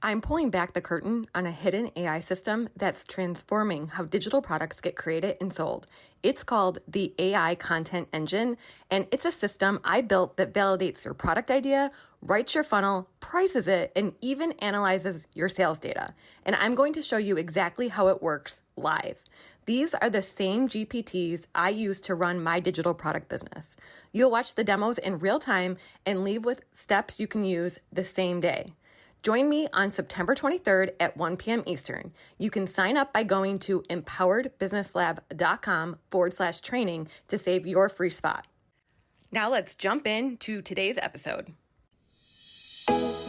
I'm pulling back the curtain on a hidden AI system that's transforming how digital products get created and sold. It's called the AI Content Engine, and it's a system I built that validates your product idea, writes your funnel, prices it, and even analyzes your sales data. And I'm going to show you exactly how it works live. These are the same GPTs I use to run my digital product business. You'll watch the demos in real time and leave with steps you can use the same day. Join me on September 23rd at 1 p.m. Eastern. You can sign up by going to empoweredbusinesslab.com/training to save your free spot. Now let's jump into today's episode.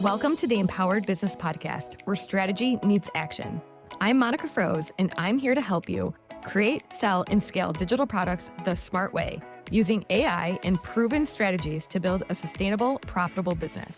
Welcome to the Empowered Business Podcast, where strategy meets action. I'm Monica Froese, and I'm here to help you create, sell, and scale digital products the smart way, using AI and proven strategies to build a sustainable, profitable business.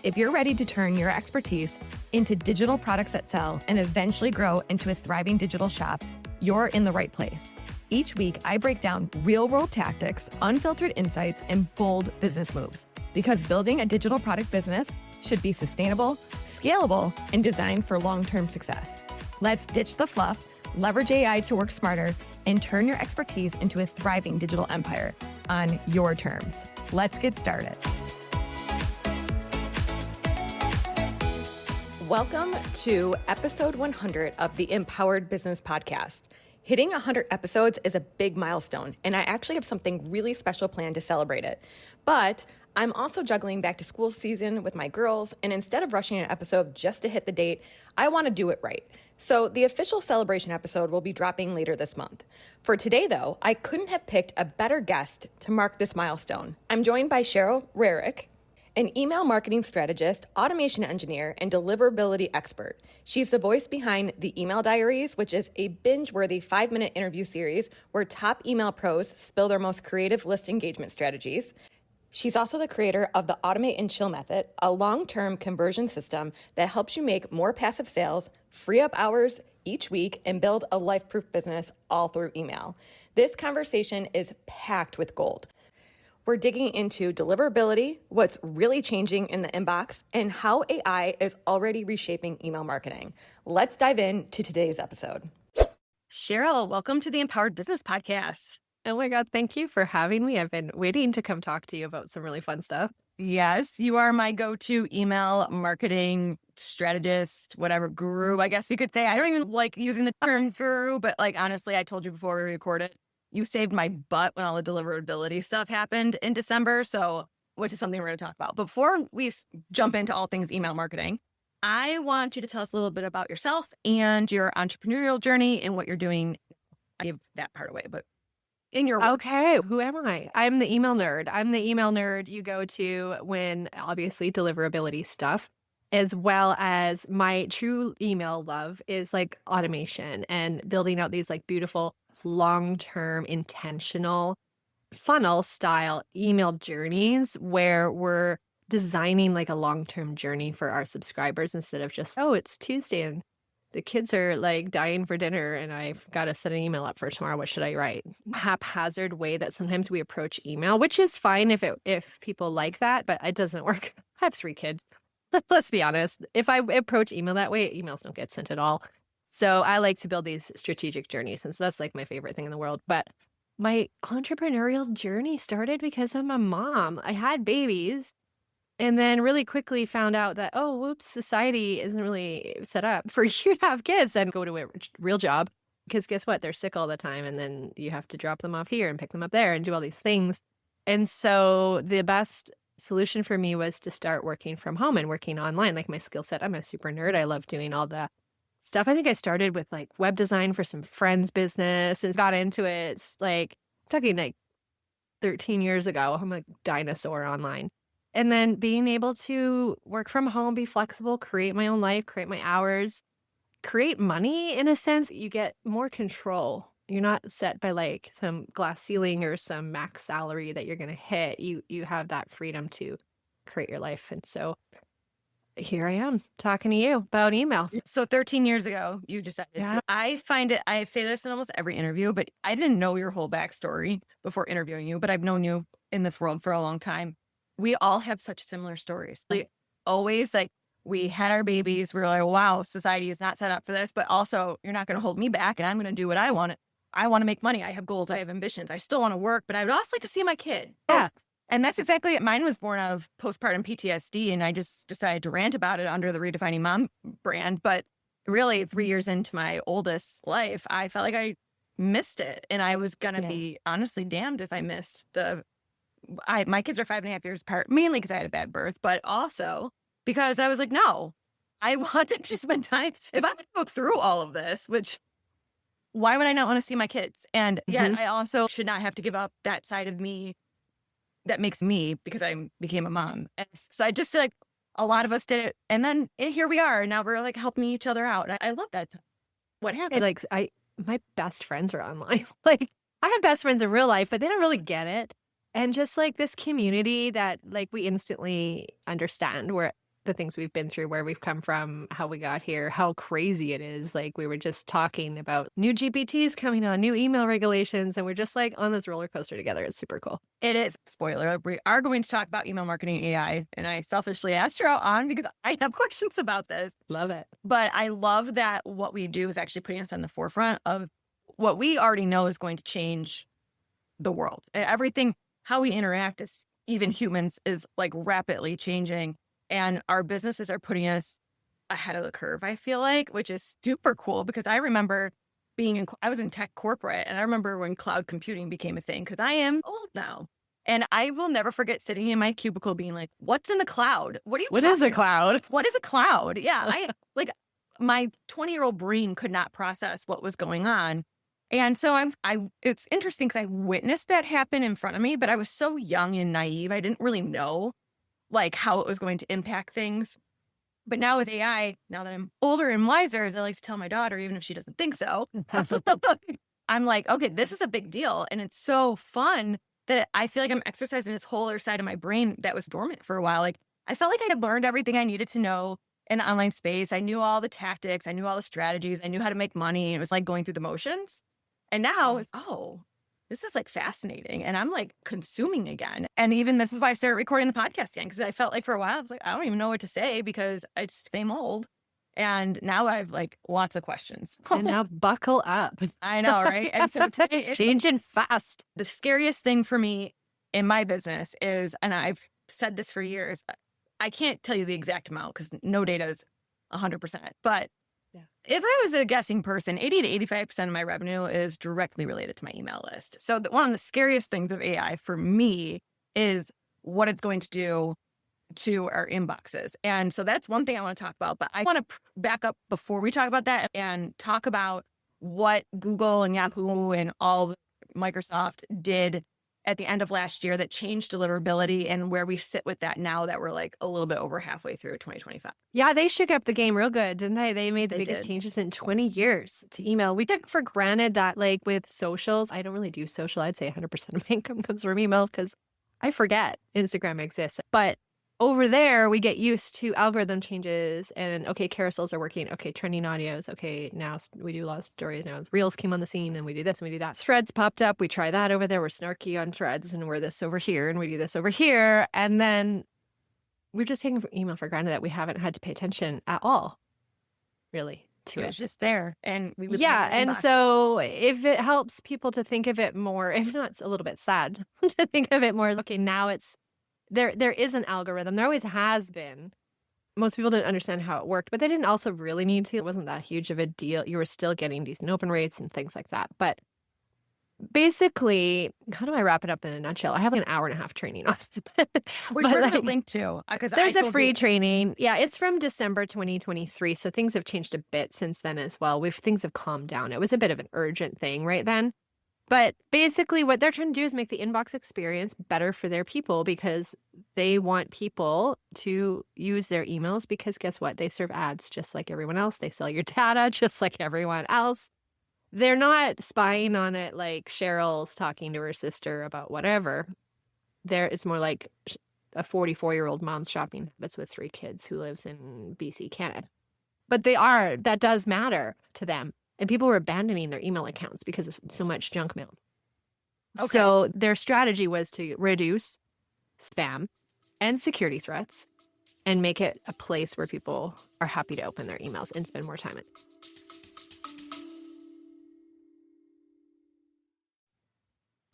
If you're ready to turn your expertise into digital products that sell and eventually grow into a thriving digital shop, you're in the right place. Each week, I break down real-world tactics, unfiltered insights, and bold business moves. Because building a digital product business should be sustainable, scalable, and designed for long-term success. Let's ditch the fluff, leverage AI to work smarter, and turn your expertise into a thriving digital empire on your terms. Let's get started. Welcome to episode 100 of the Empowered Business Podcast. Hitting 100 episodes is a big milestone, and I actually have something really special planned to celebrate it. But I'm also juggling back to school season with my girls, and instead of rushing an episode just to hit the date, I want to do it right. So the official celebration episode will be dropping later this month. For today, though, I couldn't have picked a better guest to mark this milestone. I'm joined by Cheryl Rerick, an email marketing strategist, automation engineer, and deliverability expert. She's the voice behind the Email Diaries, which is a binge-worthy 5-minute interview series where top email pros spill their most creative list engagement strategies. She's also the creator of the Automate and Chill Method, a long-term conversion system that helps you make more passive sales, free up hours each week, and build a life-proof business all through email. This conversation is packed with gold. We're digging into deliverability, what's really changing in the inbox, and how AI is already reshaping email marketing. Let's dive into today's episode. Cheryl, welcome to the Empowered Business Podcast. Oh my God, thank you for having me. I've been waiting to come talk to you about some really fun stuff. Yes, you are my go-to email marketing strategist, whatever, guru, I guess you could say. I don't even like using the term guru, but honestly, I told you before we recorded, you saved my butt when all the deliverability stuff happened in December, which is something we're going to talk about. Before we jump into all things email marketing, I want you to tell us a little bit about yourself and your entrepreneurial journey and what you're doing. I gave that part away, but in your work. Okay, who am I? I'm the email nerd. I'm the email nerd you go to when obviously deliverability stuff, as well as my true email love is automation and building out these beautiful long-term intentional funnel style email journeys where we're designing a long-term journey for our subscribers instead of just, oh, it's Tuesday and the kids are dying for dinner and I've got to set an email up for tomorrow. What should I write? Haphazard way that sometimes we approach email, which is fine if people like that, but it doesn't work. I have 3 kids. Let's be honest. If I approach email that way, emails don't get sent at all. So I like to build these strategic journeys. And so that's my favorite thing in the world. But my entrepreneurial journey started because I'm a mom. I had babies and then really quickly found out that, oh, whoops, society isn't really set up for you to have kids and go to a real job. Because guess what? They're sick all the time. And then you have to drop them off here and pick them up there and do all these things. And so the best solution for me was to start working from home and working online. My skill set, I'm a super nerd. I love doing all the stuff. I think I started with web design for some friends' business and got into it. It's I'm talking 13 years ago. I'm a dinosaur online. And then being able to work from home, be flexible, create my own life, create my hours, create money in a sense, you get more control. You're not set by some glass ceiling or some max salary that you're going to hit. You have that freedom to create your life. And so here I am talking to you about email. So 13 years ago, you decided to. I find it, I say this in almost every interview, but I didn't know your whole backstory before interviewing you, but I've known you in this world for a long time. We all have such similar stories. Always we had our babies. We were like, wow, society is not set up for this, but also you're not going to hold me back and I'm going to do what I want. I want to make money. I have goals. I have ambitions. I still want to work, but I would also like to see my kid. Yeah. And that's exactly it. Mine was born out of postpartum PTSD. And I just decided to rant about it under the Redefining Mom brand. But really 3 years into my oldest life, I felt like I missed it. And I was going to be honestly damned if I missed my kids are 5.5 years apart, mainly because I had a bad birth, but also because I was like, no, I want to just spend time. If I'm going to go through all of this, which why would I not want to see my kids? And yet I also should not have to give up that side of me that makes me, because I became a mom. And so I just feel like a lot of us did it. And then here we are. Now we're like helping each other out. And I love that. What happened? Like my best friends are online. Like I have best friends in real life, but they don't really get it. And just like this community that like we instantly understand where the things we've been through, where we've come from, how we got here, how crazy it is. Like we were just talking about new GPTs coming on, new email regulations, and we're just like on this roller coaster together. It's super cool. It is. Spoiler, we are going to talk about email marketing AI. And I selfishly asked Cheryl on because I have questions about this. Love it. But I love that what we do is actually putting us on the forefront of what we already know is going to change the world. And everything, how we interact as even humans is like rapidly changing. And our businesses are putting us ahead of the curve, I feel like, which is super cool because I remember I was in tech corporate and I remember when cloud computing became a thing because I am old now. And I will never forget sitting in my cubicle being like, what's in the cloud? What is a cloud? What is a cloud? Yeah. My 20-year-old brain could not process what was going on. And so it's interesting because I witnessed that happen in front of me, but I was so young and naive. I didn't really know like how it was going to impact things. But now with AI, now that I'm older and wiser, as I like to tell my daughter, even if she doesn't think so, I'm like, okay, this is a big deal. And it's so fun that I feel like I'm exercising this whole other side of my brain that was dormant for a while. Like I felt like I had learned everything I needed to know in the online space. I knew all the tactics. I knew all the strategies. I knew how to make money. It was like going through the motions. And now it's, this is like fascinating. And I'm like consuming again. And even this is why I started recording the podcast again, because I felt like for a while, I was like, I don't even know what to say because it's same old. And now I have like lots of questions. And now buckle up. I know, right? And so today it's changing fast. The scariest thing for me in my business is, and I've said this for years, I can't tell you the exact amount because no data is 100%. But if I was a guessing person, 80 to 85% of my revenue is directly related to my email list. So one of the scariest things of AI for me is what it's going to do to our inboxes. And so that's one thing I want to talk about. But I want to back up before we talk about that and talk about what Google and Yahoo and all Microsoft did at the end of last year that changed deliverability and where we sit with that now that we're like a little bit over halfway through 2025. Yeah, they shook up the game real good, didn't they? They made the biggest changes in 20 years to email. We took for granted that like with socials, I don't really do social. I'd say 100% of my income comes from email because I forget Instagram exists. But over there, we get used to algorithm changes and okay, carousels are working. Okay, trending audios. Okay, now we do a lot of stories now. Reels came on the scene and we do this and we do that. Threads popped up. We try that over there. We're snarky on threads and we're this over here and we do this over here. And then we're just taking email for granted that we haven't had to pay attention at all, really, to it. It's just there. And we would and so if it helps people to think of it more, if not, it's a little bit sad to think of it more as, okay, now it's, there is an algorithm. There always has been. Most people didn't understand how it worked, but they didn't also really need to. It wasn't that huge of a deal. You were still getting decent open rates and things like that. But basically, how do I wrap it up in a nutshell? I have like an hour and a half training on it. Which we're going to link to. There's a free training. Yeah, it's from December 2023. So things have changed a bit since then as well. Things have calmed down. It was a bit of an urgent thing right then. But basically what they're trying to do is make the inbox experience better for their people because they want people to use their emails because guess what? They serve ads just like everyone else. They sell your data just like everyone else. They're not spying on it like Cheryl's talking to her sister about whatever. It's more like a 44-year-old mom's shopping habits with 3 kids who lives in BC, Canada. But that does matter to them. And people were abandoning their email accounts because of so much junk mail. Okay. So their strategy was to reduce spam and security threats and make it a place where people are happy to open their emails and spend more time in.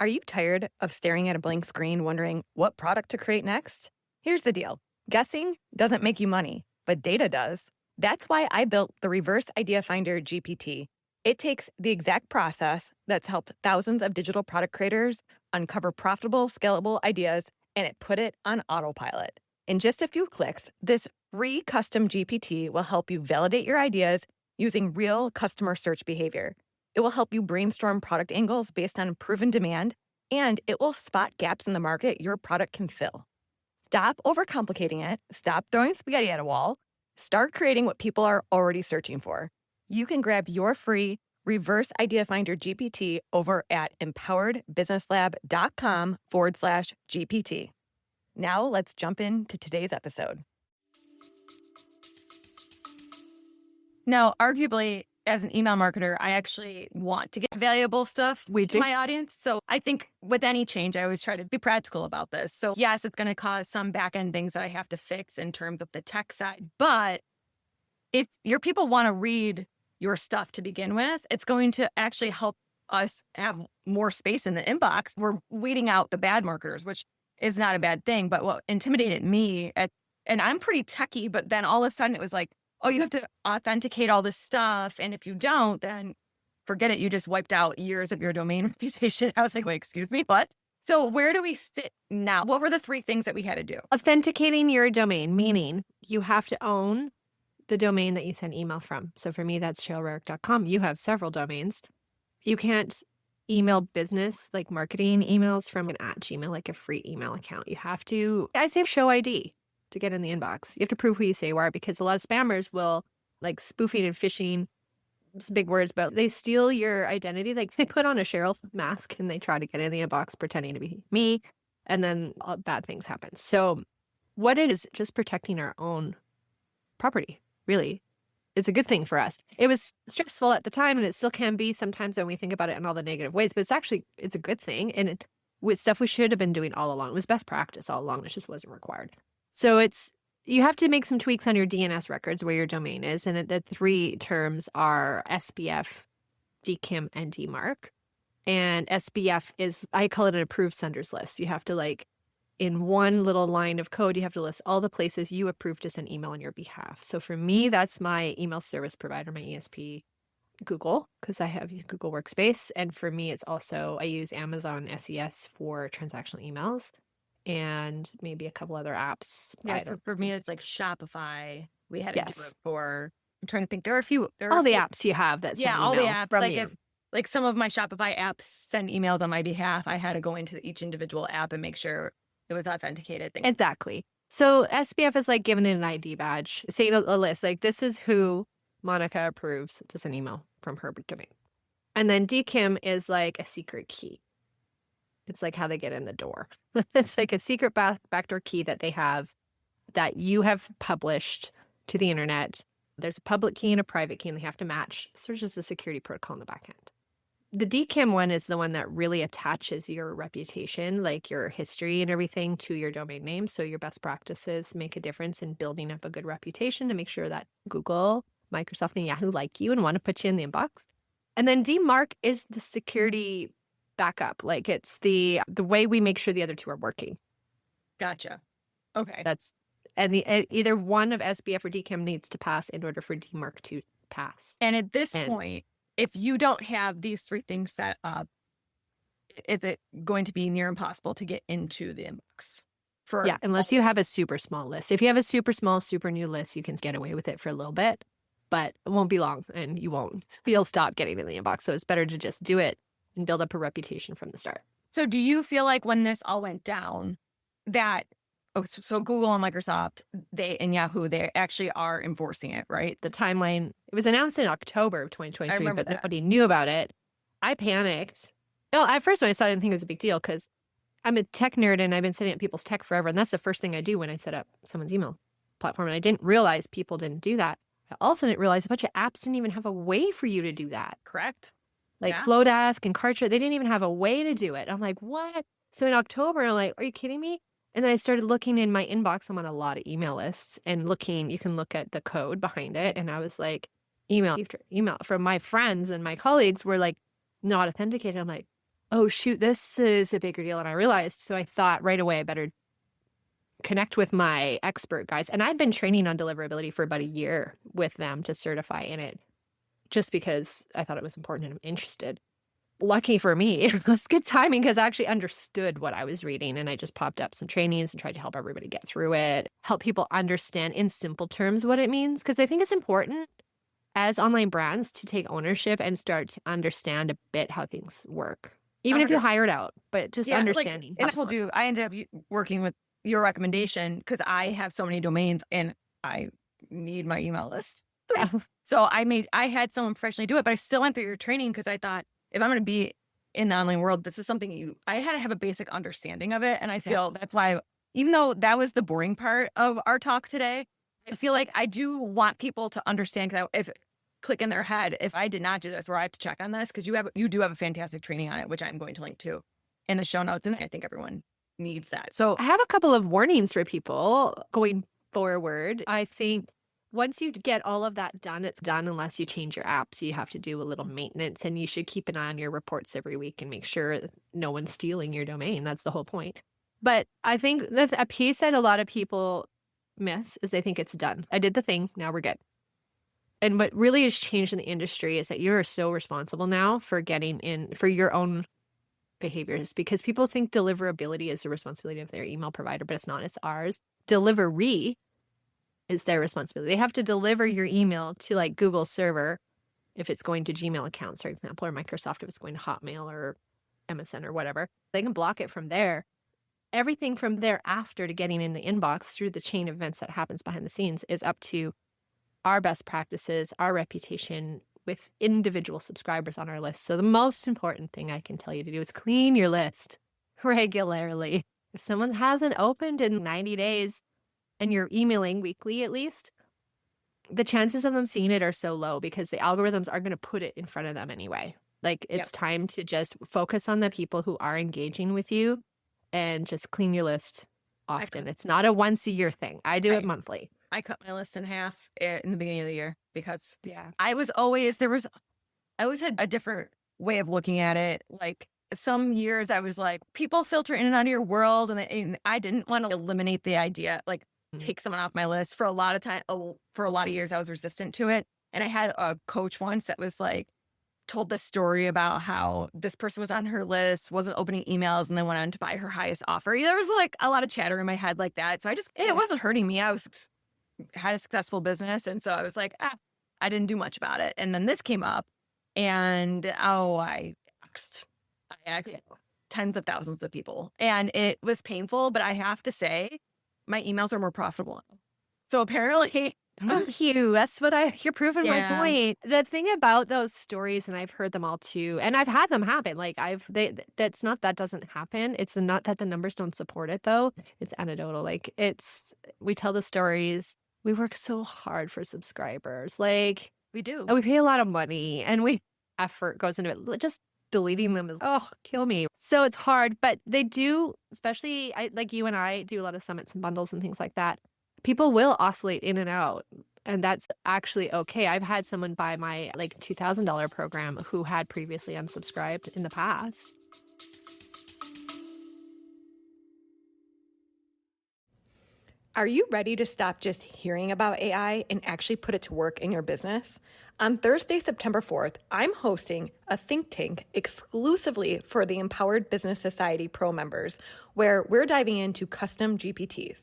Are you tired of staring at a blank screen wondering what product to create next? Here's the deal. Guessing doesn't make you money, but data does. That's why I built the Reverse Idea Finder GPT. It takes the exact process that's helped thousands of digital product creators uncover profitable, scalable ideas, and it put it on autopilot. In just a few clicks, this free custom GPT will help you validate your ideas using real customer search behavior. It will help you brainstorm product angles based on proven demand, and it will spot gaps in the market your product can fill. Stop overcomplicating it. Stop throwing spaghetti at a wall. Start creating what people are already searching for. You can grab your free Reverse Idea Finder GPT over at empoweredbusinesslab.com/GPT. Now let's jump into today's episode. Now, arguably, as an email marketer, I actually want to get valuable stuff to my audience. So I think with any change, I always try to be practical about this. So yes, it's going to cause some back-end things that I have to fix in terms of the tech side. But if your people want to read your stuff to begin with, it's going to actually help us have more space in the inbox. We're weeding out the bad marketers, which is not a bad thing. But what intimidated me, and I'm pretty techie, but then all of a sudden it was like, oh, you have to authenticate all this stuff. And if you don't, then forget it. You just wiped out years of your domain reputation. I was like, wait, excuse me, what? So where do we sit now? What were the 3 things that we had to do? Authenticating your domain, meaning you have to own the domain that you send email from. So for me, that's cherylrerick.com. You have several domains. You can't email business, like marketing emails from an @Gmail, like a free email account. You have to, I say show ID to get in the inbox. You have to prove who you say you are, because a lot of spammers will, like spoofing and phishing, it's big words, but they steal your identity. Like they put on a Cheryl mask and they try to get in the inbox pretending to be me, and then bad things happen. So what it is, just protecting our own property, really. It's a good thing for us. It was stressful at the time, and it still can be sometimes when we think about it in all the negative ways, but it's a good thing. And with stuff we should have been doing all along. It was best practice all along. It just wasn't required. So you have to make some tweaks on your DNS records where your domain is. And the 3 terms are SPF, DKIM, and DMARC. And SPF is, I call it an approved senders list. You have to, in one little line of code, you have to list all the places you approve to send email on your behalf. So for me, that's my email service provider, my ESP, Google, because I have Google Workspace. And for me, it's also, I use Amazon SES for transactional emails, and maybe a couple other apps. Yeah, so for me, it's like Shopify. We had to do Yes. it for, I'm trying to think. There are a few. All the apps you have that send all the email apps. from Like, you. like some of my Shopify apps send emails on my behalf. I had to go into each individual app and make sure it was authenticated. Exactly. So SPF is like giving it an ID badge, saying a list, like this is who Monica approves to send email from her domain. And then DKIM is like a secret key. It's like how they get in the door. It's like a secret backdoor key that they have, that you have published to the internet. There's a public key and a private key, and they have to match. So there's just a security protocol in the back end. The DKIM one is the one that really attaches your reputation, like your history and everything, to your domain name. So your best practices make a difference in building up a good reputation to make sure that Google, Microsoft, and Yahoo like you and want to put you in the inbox. And then DMARC is the security backup. Like it's the way we make sure the other 2 are working. Gotcha. Okay. Either one of SPF or DKIM needs to pass in order for DMARC to pass. And at this point, if you don't have these 3 things set up, is it going to be near impossible to get into the inbox? Unless you have a super small list. If you have a super small, super new list, you can get away with it for a little bit, but it won't be long, and you'll stop getting in the inbox. So it's better to just do it and build up a reputation from the start. So do you feel like when this all went down that, so Google and Microsoft, and Yahoo, they actually are enforcing it, right? The timeline, it was announced in October of 2023, but nobody knew about it. I panicked. Well, at first when I saw it, I didn't think it was a big deal, because I'm a tech nerd and I've been setting up people's tech forever. And that's the first thing I do when I set up someone's email platform. And I didn't realize people didn't do that. I also didn't realize a bunch of apps didn't even have a way for you to do that. Correct. Like Flowdesk and Kartra, they didn't even have a way to do it. I'm like, what? So in October, I'm like, are you kidding me? And then I started looking in my inbox. I'm on a lot of email lists and looking, you can look at the code behind it. And I was like, email after email from my friends and my colleagues were like not authenticated. I'm like, oh shoot, this is a bigger deal. And I realized, so I thought right away, I better connect with my expert guys. And I'd been training on deliverability for about a year with them to certify in it, just because I thought it was important and I'm interested. Lucky for me, it was good timing because I actually understood what I was reading, and I just popped up some trainings and tried to help everybody get through it, help people understand in simple terms what it means. Because I think it's important as online brands to take ownership and start to understand a bit how things work, even if you hire it out, but just understanding. And I told you, I ended up working with your recommendation because I have so many domains and I need my email list. Yeah. So I had someone professionally do it, but I still went through your training because I thought, if I'm going to be in the online world, this is something I had to have a basic understanding of it. And I feel that's why, even though that was the boring part of our talk today, I feel like I do want people to understand, because if click in their head, if I did not do this, or I have to check on this, because you do have a fantastic training on it, which I'm going to link to in the show notes. And I think everyone needs that. So I have a couple of warnings for people going forward. I think once you get all of that done, it's done unless you change your app. So you have to do a little maintenance, and you should keep an eye on your reports every week and make sure no one's stealing your domain. That's the whole point. But I think that a piece that a lot of people miss is they think it's done. I did the thing. Now we're good. And what really has changed in the industry is that you're so responsible now for getting in for your own behaviors, because people think deliverability is the responsibility of their email provider, but it's not. It's ours. Delivery is their responsibility. They have to deliver your email to like Google server if it's going to Gmail accounts, for example, or Microsoft if it's going to Hotmail or MSN or whatever. They can block it from there. Everything from there after to getting in the inbox through the chain of events that happens behind the scenes is up to our best practices, our reputation with individual subscribers on our list. So the most important thing I can tell you to do is clean your list regularly. If someone hasn't opened in 90 days, and you're emailing weekly at least, the chances of them seeing it are so low because the algorithms are going to put it in front of them anyway. Like it's time to just focus on the people who are engaging with you and just clean your list often. It's not a once a year thing. I do it monthly. I cut my list in half in the beginning of the year because I always had a different way of looking at it. Like some years I was like, people filter in and out of your world. And I didn't want to eliminate the idea, like, take someone off my list. For a lot of years I was resistant to it, and I had a coach once that was like told this story about how this person was on her list, wasn't opening emails, and then went on to buy her highest offer. There was like a lot of chatter in my head like that, so it wasn't hurting me. I had a successful business, and so I was like, I didn't do much about it. And then this came up, and I asked tens of thousands of people, and it was painful, but I have to say my emails are more profitable now. So apparently, thank you. That's what you're proving my point. The thing about those stories, and I've heard them all too, and I've had them happen. Like that's not that doesn't happen. It's not that the numbers don't support it though. It's anecdotal. Like we tell the stories. We work so hard for subscribers. Like we do. And we pay a lot of money, and effort goes into it. Just deleting them is kill me. So it's hard, but they do, especially like you and I do a lot of summits and bundles and things like that. People will oscillate in and out, and that's actually okay. I've had someone buy my like $2,000 program who had previously unsubscribed in the past. Are you ready to stop just hearing about AI and actually put it to work in your business? On Thursday, September 4th, I'm hosting a think tank exclusively for the Empowered Business Society Pro members, where we're diving into custom GPTs.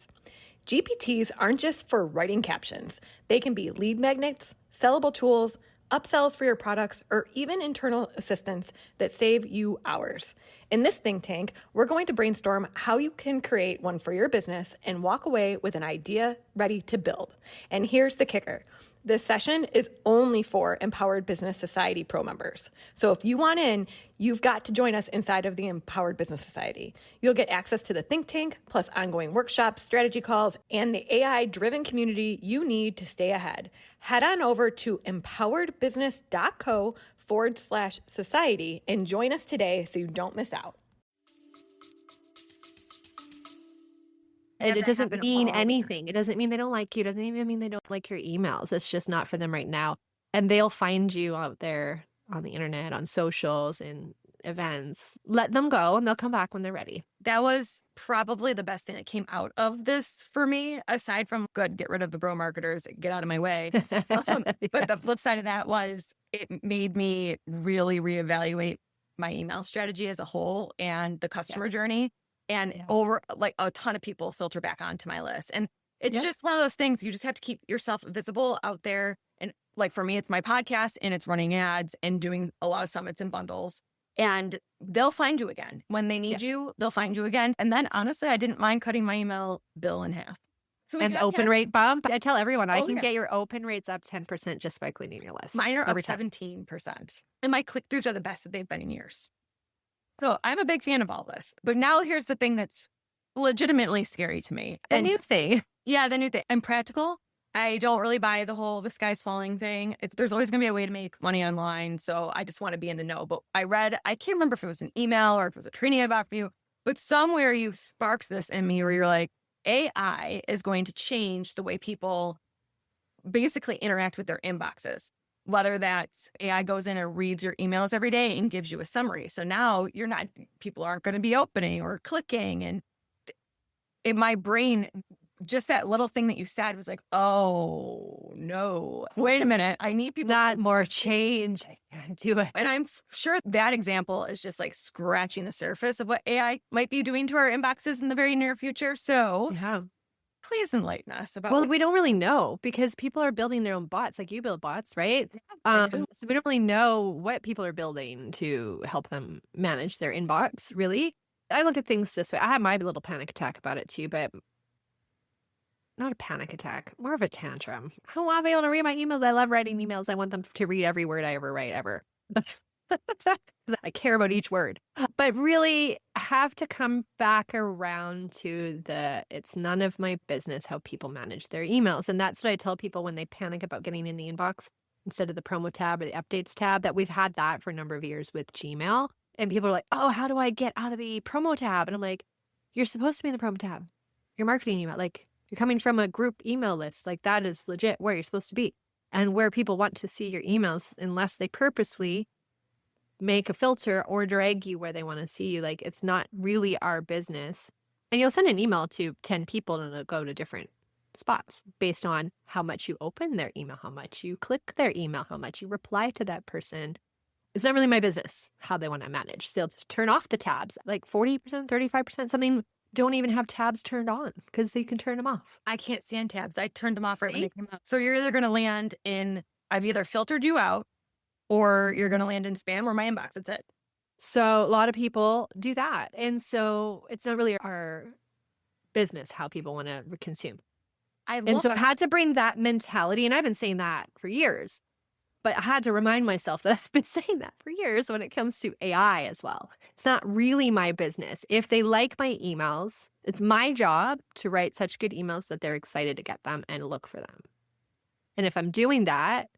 GPTs aren't just for writing captions. They can be lead magnets, sellable tools, upsells for your products, or even internal assistants that save you hours. In this think tank, we're going to brainstorm how you can create one for your business and walk away with an idea ready to build. And here's the kicker. This session is only for Empowered Business Society Pro members. So if you want in, you've got to join us inside of the Empowered Business Society. You'll get access to the think tank, plus ongoing workshops, strategy calls, and the AI-driven community you need to stay ahead. Head on over to empoweredbusiness.co/society and join us today so you don't miss out. And it that doesn't happen mean all the anything. It doesn't mean they don't like you. It doesn't even mean they don't like your emails. It's just not for them right now. And they'll find you out there on the internet, on socials and events. Let them go and they'll come back when they're ready. That was probably the best thing that came out of this for me, aside from good, get rid of the bro marketers, get out of my way. But the flip side of that was it made me really reevaluate my email strategy as a whole and the customer journey. And over like a ton of people filter back onto my list. And it's just one of those things. You just have to keep yourself visible out there. And like for me, it's my podcast and it's running ads and doing a lot of summits and bundles. And they'll find you again. When they need you, they'll find you again. And then honestly, I didn't mind cutting my email bill in half. So and the open rate bump. I tell everyone I can get your open rates up 10% just by cleaning your list. Mine are up 17%. And my click-throughs are the best that they've been in years. So I'm a big fan of all this. But now here's the thing that's legitimately scary to me. The new thing. Yeah, the new thing. I'm practical. I don't really buy the whole the sky's falling thing. There's always going to be a way to make money online. So I just want to be in the know. But I can't remember if it was an email or if it was a training about you, but somewhere you sparked this in me where you're like, AI is going to change the way people basically interact with their inboxes. Whether that's AI goes in and reads your emails every day and gives you a summary. So now people aren't going to be opening or clicking. And in my brain, just that little thing that you said was like, oh no, wait a minute. I need people. Not more change. I can't do it. And I'm sure that example is just like scratching the surface of what AI might be doing to our inboxes in the very near future. So please enlighten us about. Well, we don't really know because people are building their own bots, like you build bots, right? So we don't really know what people are building to help them manage their inbox, really. I look at things this way. I had my little panic attack about it too, but not a panic attack, more of a tantrum. I don't want to be able to read my emails. I love writing emails. I want them to read every word I ever write, ever. I care about each word, but really have to come back around to it's none of my business how people manage their emails. And that's what I tell people when they panic about getting in the inbox instead of the promo tab or the updates tab, that we've had that for a number of years with Gmail. And people are like, oh, how do I get out of the promo tab? And I'm like, you're supposed to be in the promo tab. Your marketing email, like you're coming from a group email list. Like that is legit where you're supposed to be and where people want to see your emails unless they purposely make a filter or drag you where they want to see you. Like it's not really our business. And you'll send an email to 10 people and it'll go to different spots based on how much you open their email, how much you click their email, how much you reply to that person. It's not really my business how they want to manage. So they'll just turn off the tabs, like 40%, 35%, something don't even have tabs turned on because they can turn them off. I can't stand tabs. I turned them off right when they came out. So you're either going to land in, I've either filtered you out or you're going to land in spam or my inbox. That's it. So a lot of people do that. And so it's not really our business how people want to consume. So I had to bring that mentality. And I've been saying that for years. But I had to remind myself that I've been saying that for years when it comes to AI as well. It's not really my business. If they like my emails, it's my job to write such good emails that they're excited to get them and look for them. And if I'm doing that,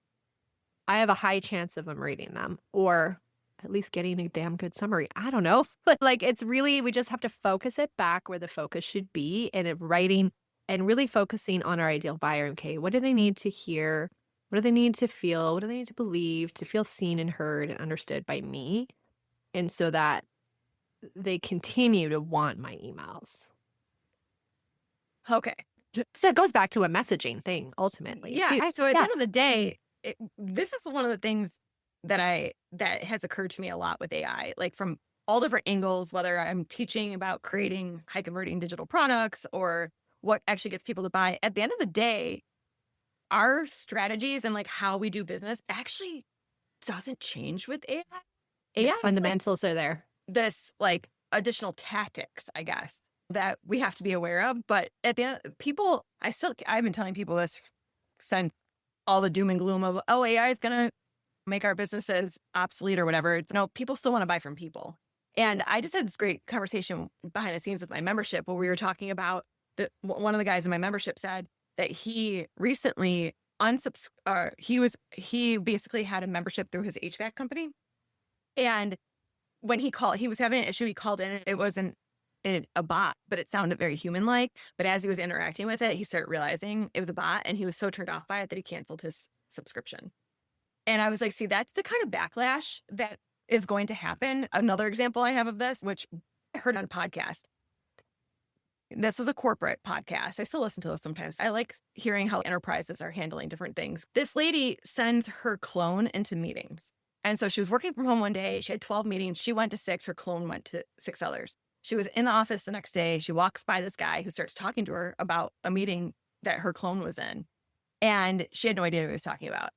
I have a high chance of them reading them or at least getting a damn good summary. I don't know. But like, it's really, we just have to focus it back where the focus should be and writing and really focusing on our ideal buyer. Okay, what do they need to hear? What do they need to feel? What do they need to believe to feel seen and heard and understood by me? And so that they continue to want my emails. Okay. So it goes back to a messaging thing, ultimately. Yeah. Too. So at the end of the day, this is one of the things that has occurred to me a lot with AI, like from all different angles, whether I'm teaching about creating high converting digital products or what actually gets people to buy. At the end of the day, our strategies and like how we do business actually doesn't change with AI. AI fundamentals are there. This like additional tactics, I guess, that we have to be aware of. But at the end, I've been telling people this since all the doom and gloom of, oh, AI is going to make our businesses obsolete or whatever. It's no, people still want to buy from people. And I just had this great conversation behind the scenes with my membership where we were talking about one of the guys in my membership said that he recently he basically had a membership through his HVAC company. And when he was having an issue, he called in. It wasn't a bot, but it sounded very human-like. But as he was interacting with it, he started realizing it was a bot, and he was so turned off by it that he canceled his subscription. And I was like, see, that's the kind of backlash that is going to happen. Another example I have of this, which I heard on a podcast. This was a corporate podcast. I still listen to those sometimes. I like hearing how enterprises are handling different things. This lady sends her clone into meetings. And so she was working from home one day. She had 12 meetings. She went to 6. Her clone went to 6 others. She was in the office the next day. She walks by this guy who starts talking to her about a meeting that her clone was in. And she had no idea what he was talking about.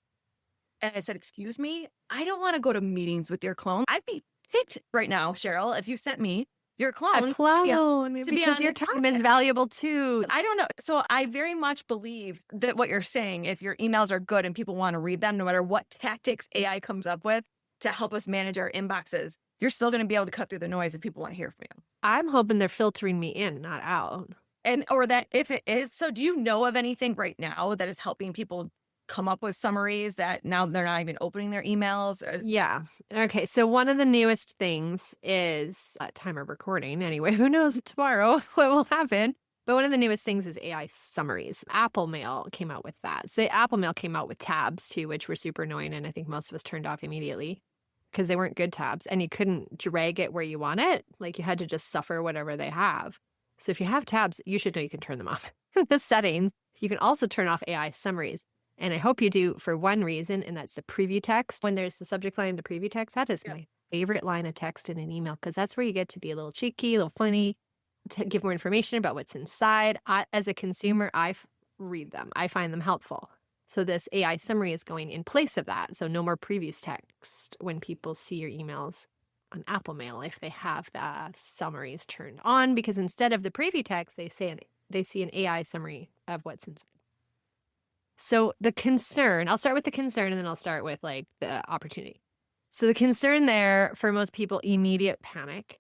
And I said, excuse me, I don't want to go to meetings with your clone. I'd be ticked right now, Cheryl, if you sent me your clone. A clone, to be because on your the time is valuable too. I don't know. So I very much believe that what you're saying, if your emails are good and people want to read them, no matter what tactics AI comes up with to help us manage our inboxes, you're still going to be able to cut through the noise if people want to hear from you. I'm hoping they're filtering me in, not out. And or that if it is, so do you know of anything right now that is helping people come up with summaries that now they're not even opening their emails? Yeah. Okay. So one of the newest things is time of recording. Anyway, who knows tomorrow what will happen? But one of the newest things is AI summaries. Apple Mail came out with that. So Apple Mail came out with tabs too, which were super annoying. And I think most of us turned off immediately because they weren't good tabs and you couldn't drag it where you want it. Like you had to just suffer whatever they have. So if you have tabs, you should know you can turn them off. The settings, you can also turn off AI summaries. And I hope you do for one reason, and that's the preview text. When there's the subject line, the preview text, that is my favorite line of text in an email because that's where you get to be a little cheeky, a little funny, to give more information about what's inside. As a consumer, I read them. I find them helpful. So this AI summary is going in place of that. So no more previews text when people see your emails on Apple Mail if they have the summaries turned on, because instead of the preview text, they see an AI summary of what's inside. So the concern, I'll start with the concern and then I'll start with like the opportunity. So the concern there for most people, immediate panic,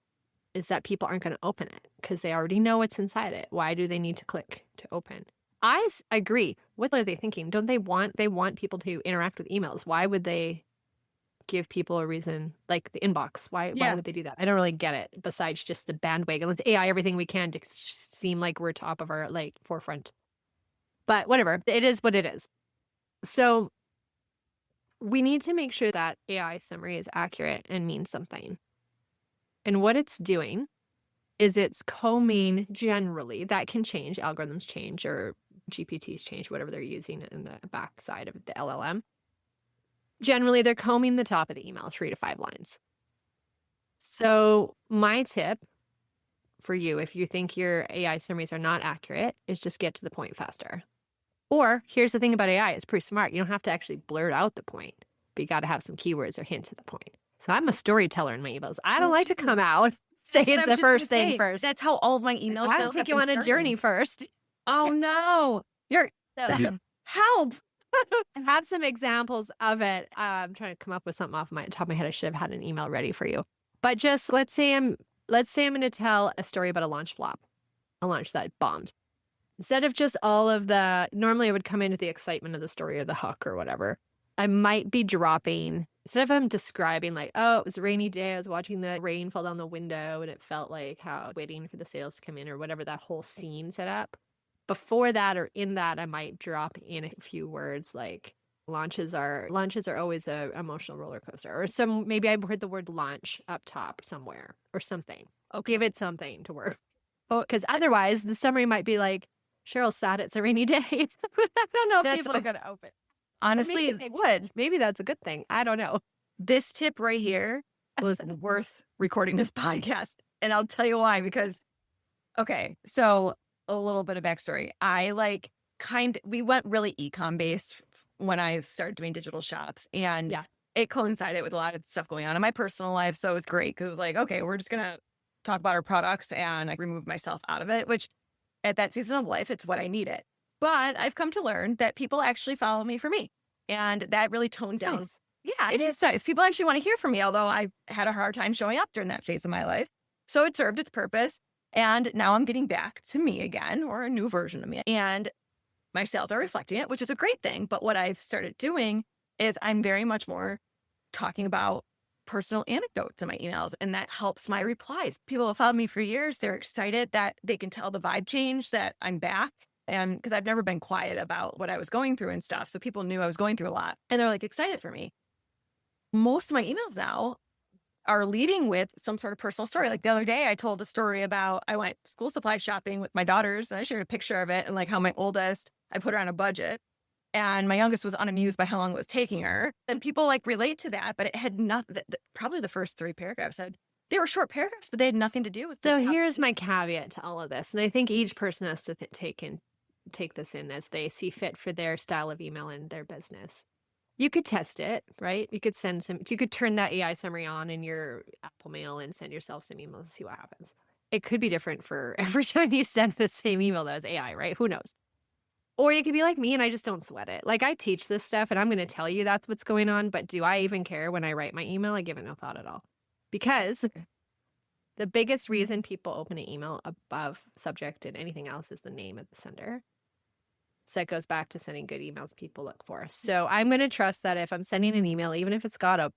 is that people aren't going to open it because they already know what's inside it. Why do they need to click to open? I agree. What are they thinking? Don't they want people to interact with emails? Why would they give people a reason, like the inbox? Why would they do that? I don't really get it, besides just the bandwagon. Let's AI everything we can to seem like we're top of our like forefront. But whatever, it is what it is. So we need to make sure that AI summary is accurate and means something. And what it's doing is it's combing generally. That can change, algorithms change or GPTs change, whatever they're using in the backside of the LLM. Generally, they're combing the top of the email, 3 to 5 lines. So my tip for you, if you think your AI summaries are not accurate, is just get to the point faster. Or here's the thing about AI, it's pretty smart. You don't have to actually blurt out the point, but you got to have some keywords or hint to the point. So I'm a storyteller in my emails. I don't like to come out saying the first thing first. That's how all of my emails I'll take you on a journey first. Oh no. Help. Have some examples of it. I'm trying to come up with something off my top of my head. I should have had an email ready for you. But just let's say I'm going to tell a story about a launch flop, a launch that bombed. Instead of just all of normally I would come into the excitement of the story or the hook or whatever. I might be dropping, instead of I'm describing like, oh, it was a rainy day. I was watching the rain fall down the window and it felt like how waiting for the sales to come in or whatever that whole scene set up. Before that or in that, I might drop in a few words like launches are always a emotional roller coaster, or maybe I heard the word launch up top somewhere or something. Oh, give it something to work. Because otherwise the summary might be like, Cheryl's sad it's a rainy day. I don't know if people are going to open. Honestly, maybe they would. Maybe that's a good thing. I don't know. This tip right here was worth recording this podcast. And I'll tell you why, because, okay, so a little bit of backstory. We went really e-com based when I started doing digital shops, and it coincided with a lot of stuff going on in my personal life. So it was great because it was like, okay, we're just going to talk about our products and I remove myself out of it, which at that season of life, it's what I needed. But I've come to learn that people actually follow me for me. And that really toned down. Nice. Yeah, it is nice. People actually want to hear from me, although I had a hard time showing up during that phase of my life. So it served its purpose. And now I'm getting back to me again, or a new version of me. And my sales are reflecting it, which is a great thing. But what I've started doing is I'm very much more talking about personal anecdotes in my emails, and that helps my replies. People have followed me for years. They're excited that they can tell the vibe change, that I'm back. And because I've never been quiet about what I was going through and stuff. So people knew I was going through a lot, and they're like excited for me. Most of my emails now are leading with some sort of personal story. Like the other day, I told a story about I went school supply shopping with my daughters, and I shared a picture of it and like how my oldest, I put her on a budget, and my youngest was unamused by how long it was taking her. And people like relate to that, but it had nothing. Probably the first 3 paragraphs had, they were short paragraphs, but they had nothing to do with the So top. here's my caveat to all of this. And I think each person has to take this in as they see fit for their style of email and their business. You could test it, right? You could turn that AI summary on in your Apple Mail and send yourself some emails and see what happens. It could be different for every time you send the same email that was AI, right? Who knows? Or you could be like me and I just don't sweat it. Like I teach this stuff and I'm going to tell you that's what's going on. But do I even care when I write my email? I give it no thought at all. Because the biggest reason people open an email above subject and anything else is the name of the sender. So it goes back to sending good emails people look for. So I'm going to trust that if I'm sending an email, even if it's got a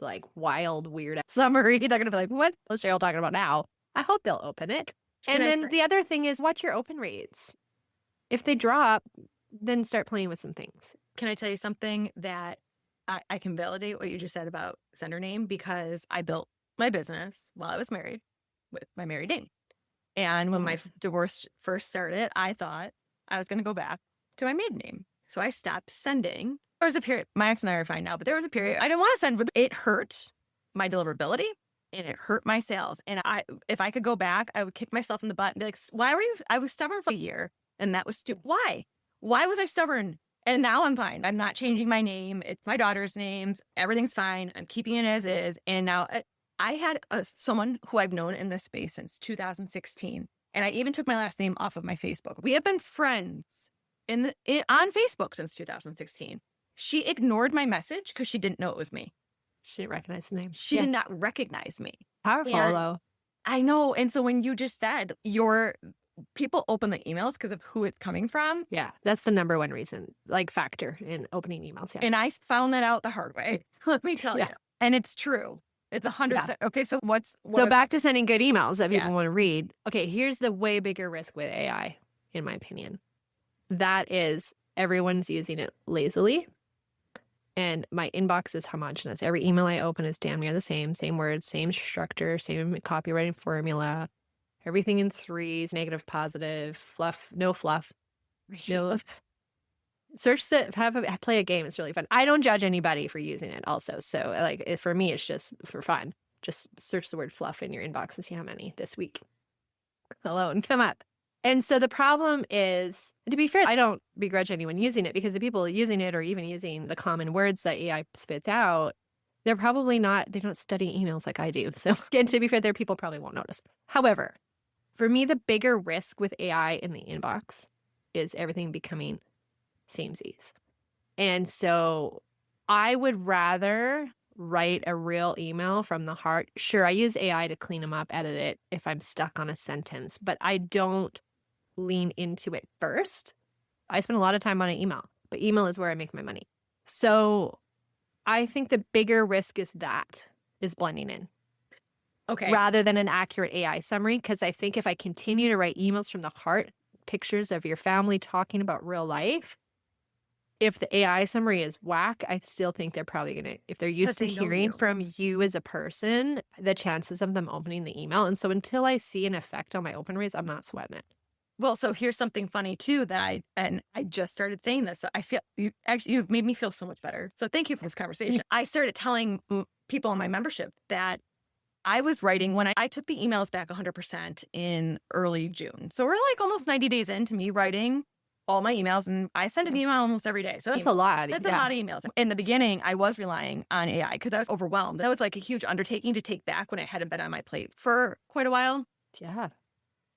like wild, weird summary, they're going to be like, what is Cheryl talking about now? I hope they'll open it. And then the other thing is watch your open rates. If they drop, then start playing with some things. Can I tell you something that I can validate what you just said about sender name? Because I built my business while I was married with my married name. And when my divorce first started, I thought I was going to go back to my maiden name. So I stopped sending. There was a period, my ex and I are fine now, but there was a period I didn't want to send, but it hurt my deliverability and it hurt my sales. And if I could go back, I would kick myself in the butt and be like, why were you? I was stubborn for a year and that was stupid. Why? Why was I stubborn? And now I'm fine. I'm not changing my name. It's my daughter's names. Everything's fine. I'm keeping it as is. And now I had someone who I've known in this space since 2016. And I even took my last name off of my Facebook. We have been friends on Facebook since 2016. She ignored my message because she didn't know it was me. She didn't recognize the name. She did not recognize me. Powerful, though. I know. And so when you just said people open the emails because of who it's coming from. Yeah, that's the number one reason, like factor in opening emails. Yeah. And I found that out the hard way. Let me tell you. And it's true. It's 100%. Okay, so so back to sending good emails that people want to read. Okay, here's the way bigger risk with AI, in my opinion. That is everyone's using it lazily. And my inbox is homogenous. Every email I open is damn near the same words, same structure, same copywriting formula, everything in threes, negative, positive, fluff, no fluff. No. Play a game. It's really fun. I don't judge anybody for using it also. So like for me, it's just for fun. Just search the word fluff in your inbox and see how many this week alone come up. And so the problem is, to be fair, I don't begrudge anyone using it because the people using it or even using the common words that AI spits out, they're probably they don't study emails like I do. So again, to be fair, their people probably won't notice. However, for me, the bigger risk with AI in the inbox is everything becoming samesies. And so I would rather write a real email from the heart. Sure, I use AI to clean them up, edit it if I'm stuck on a sentence, but I don't lean into it first. I spend a lot of time on an email, but email is where I make my money. So I think the bigger risk is blending in. Okay. Rather than an accurate AI summary, because I think if I continue to write emails from the heart, pictures of your family talking about real life, if the AI summary is whack, I still think they're probably going to, if they're used to hearing from you as a person, the chances of them opening the email. And so until I see an effect on my open rates, I'm not sweating it. Well, so here's something funny too that I just started saying this. So I feel you've made me feel so much better. So thank you for this conversation. I started telling people in my membership that I was writing when I took the emails back 100% in early June. So we're like almost 90 days into me writing all my emails, and I send an email almost every day. So that's a lot. That's a lot of emails. In the beginning, I was relying on AI because I was overwhelmed. That was like a huge undertaking to take back when it hadn't been on my plate for quite a while. Yeah.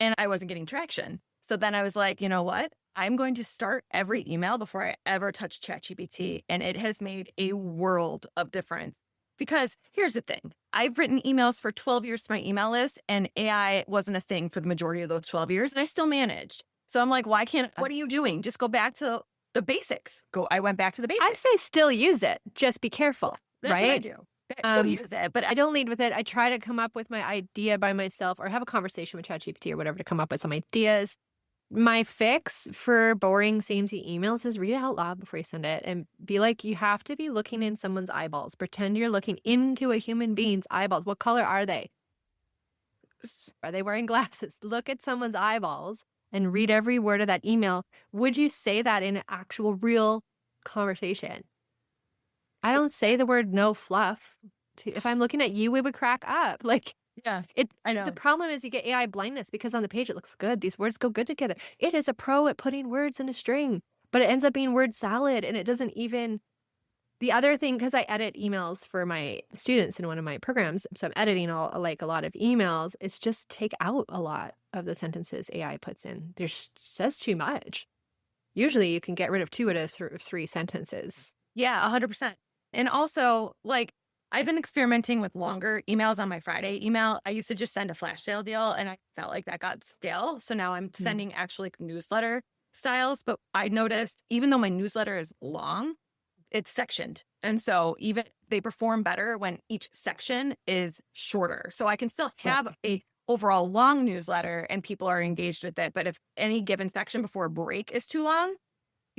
And I wasn't getting traction. So then I was like, you know what? I'm going to start every email before I ever touch ChatGPT. And it has made a world of difference. Because here's the thing. I've written emails for 12 years to my email list, and AI wasn't a thing for the majority of those 12 years, and I still managed. So I'm like, what are you doing? Just go back to the basics. I went back to the basics. I say still use it. Just be careful, That's right? what I do. I still use it, but I don't lead with it. I try to come up with my idea by myself or have a conversation with ChatGPT or whatever to come up with some ideas. My fix for boring samey emails is read it out loud before you send it and be like, you have to be looking in someone's eyeballs. Pretend you're looking into a human being's eyeballs. What color are they? Are they wearing glasses? Look at someone's eyeballs and read every word of that email. Would you say that in an actual real conversation? I don't say the word no fluff. If I'm looking at you, we would crack up. Like, yeah, I know. The problem is you get AI blindness because on the page it looks good. These words go good together. It is a pro at putting words in a string, but it ends up being word salad and it doesn't even. The other thing, because I edit emails for my students in one of my programs, so I'm editing a lot of emails, it's just take out a lot of the sentences AI puts in. There's says too much. Usually you can get rid of 2 out of 3 sentences. Yeah, 100%. And also, like, I've been experimenting with longer emails on my Friday email. I used to just send a flash sale deal and I felt like that got stale. So now I'm sending actually newsletter styles. But I noticed even though my newsletter is long, it's sectioned. And so even they perform better when each section is shorter. So I can still have a overall long newsletter and people are engaged with it. But if any given section before a break is too long,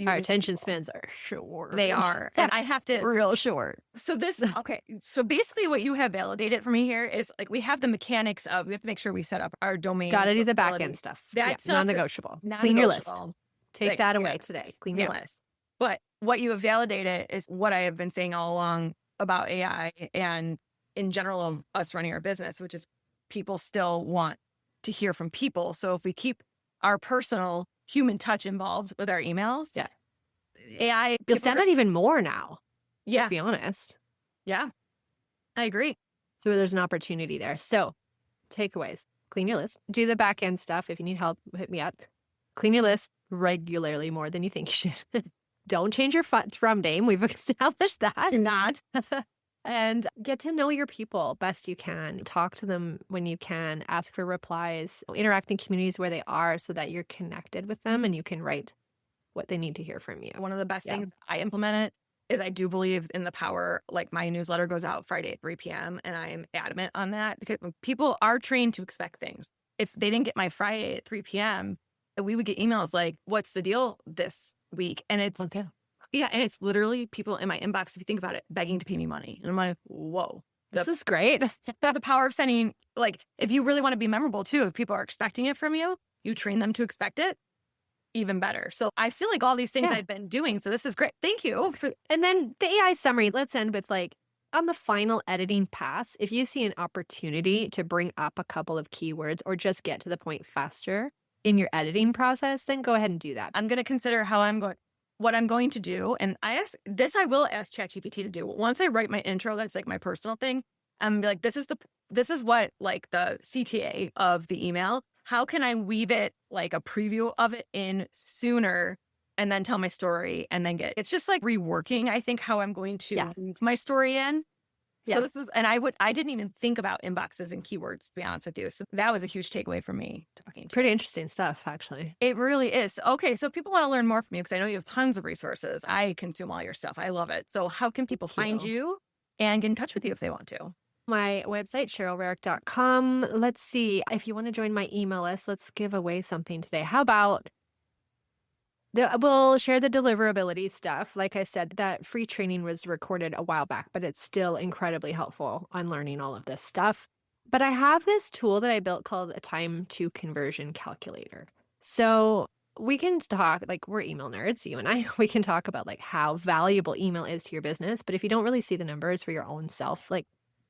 our attention spans are short. They are. And I have to real short. So okay. So basically what you have validated for me here is like, we have the mechanics of, we have to make sure we set up our domain. Got to do the back end stuff. That's non-negotiable. Clean your list. Take that away today. Clean your list. But what you have validated is what I have been saying all along about AI and in general of us running our business, which is people still want to hear from people. So if we keep our personal human touch involved with our emails, AI, you'll stand out even more now. Yeah. To be honest. Yeah, I agree. So there's an opportunity there. So takeaways, clean your list, do the back end stuff. If you need help, hit me up. Clean your list regularly more than you think you should. Don't change your from name. We've established that. You're not. And get to know your people best you can. Talk to them when you can. Ask for replies. Interact in communities where they are so that you're connected with them and you can write what they need to hear from you. One of the best things I implemented is I do believe in the power, like my newsletter goes out Friday at 3 p.m. and I am adamant on that because people are trained to expect things. If they didn't get my Friday at 3 p.m., we would get emails like, what's the deal this week? And it's, and it's literally people in my inbox, if you think about it, begging to pay me money. And I'm like, whoa. This is great. The power of sending, like, if you really want to be memorable too, if people are expecting it from you, you train them to expect it, even better. So I feel like all these things I've been doing. So this is great. Thank you. And then the AI summary, let's end with like, on the final editing pass, if you see an opportunity to bring up a couple of keywords or just get to the point faster in your editing process, then go ahead and do that. I'm going to consider what I'm going to do. And I will ask ChatGPT to do. Once I write my intro, that's like my personal thing. I'm like, this is what like the CTA of the email. How can I weave it like a preview of it in sooner and then tell my story and then it's just like reworking, I think, how I'm going to weave my story in. So this was, and I didn't even think about inboxes and keywords, to be honest with you. So that was a huge takeaway for me talking to Pretty interesting stuff, actually. It really is. Okay. So if people want to learn more from you, because I know you have tons of resources. I consume all your stuff. I love it. So how can people find you and get in touch with you if they want to? My website, CherylRerick.com. Let's see. If you want to join my email list, let's give away something today. How about we'll share the deliverability stuff. Like I said, that free training was recorded a while back, but it's still incredibly helpful on learning all of this stuff. But I have this tool that I built called a time to conversion calculator. So we can talk, like, we're email nerds, you and I, we can talk about like how valuable email is to your business. But if you don't really see the numbers for your own self, like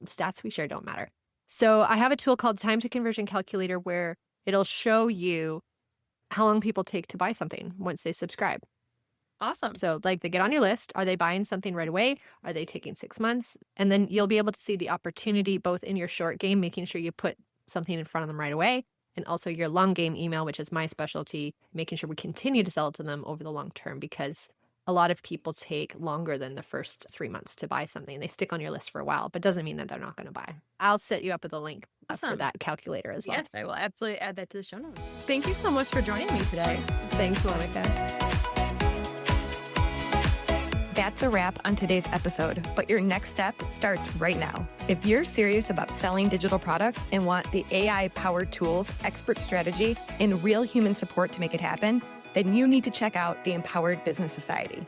stats we share don't matter. So I have a tool called time to conversion calculator where it'll show you how long people take to buy something once they subscribe. Awesome. So like they get on your list. Are they buying something right away? Are they taking 6 months? And then you'll be able to see the opportunity both in your short game, making sure you put something in front of them right away, and also your long game email, which is my specialty, making sure we continue to sell to them over the long term, because a lot of people take longer than the first 3 months to buy something. They stick on your list for a while, but doesn't mean that they're not going to buy. I'll set you up with a link for that calculator as well. Yes, I will absolutely add that to the show notes. Thank you so much for joining me today. Thanks, Monica. That's a wrap on today's episode, but your next step starts right now. If you're serious about selling digital products and want the AI-powered tools, expert strategy, and real human support to make it happen, then you need to check out the Empowered Business Society.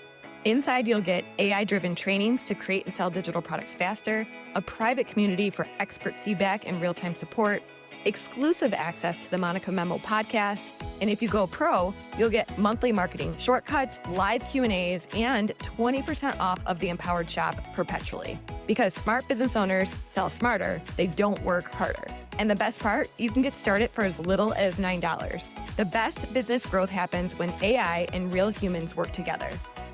Inside, you'll get AI-driven trainings to create and sell digital products faster, a private community for expert feedback and real-time support, exclusive access to the Monica Memo podcast, and if you go pro, you'll get monthly marketing shortcuts, live Q&As, and 20% off of the Empowered Shop perpetually. Because smart business owners sell smarter, they don't work harder. And the best part, you can get started for as little as $9. The best business growth happens when AI and real humans work together.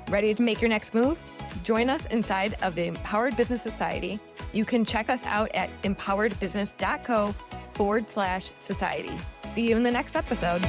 Ready to make your next move? Join us inside of the Empowered Business Society. You can check us out at empoweredbusiness.co/society. See you in the next episode.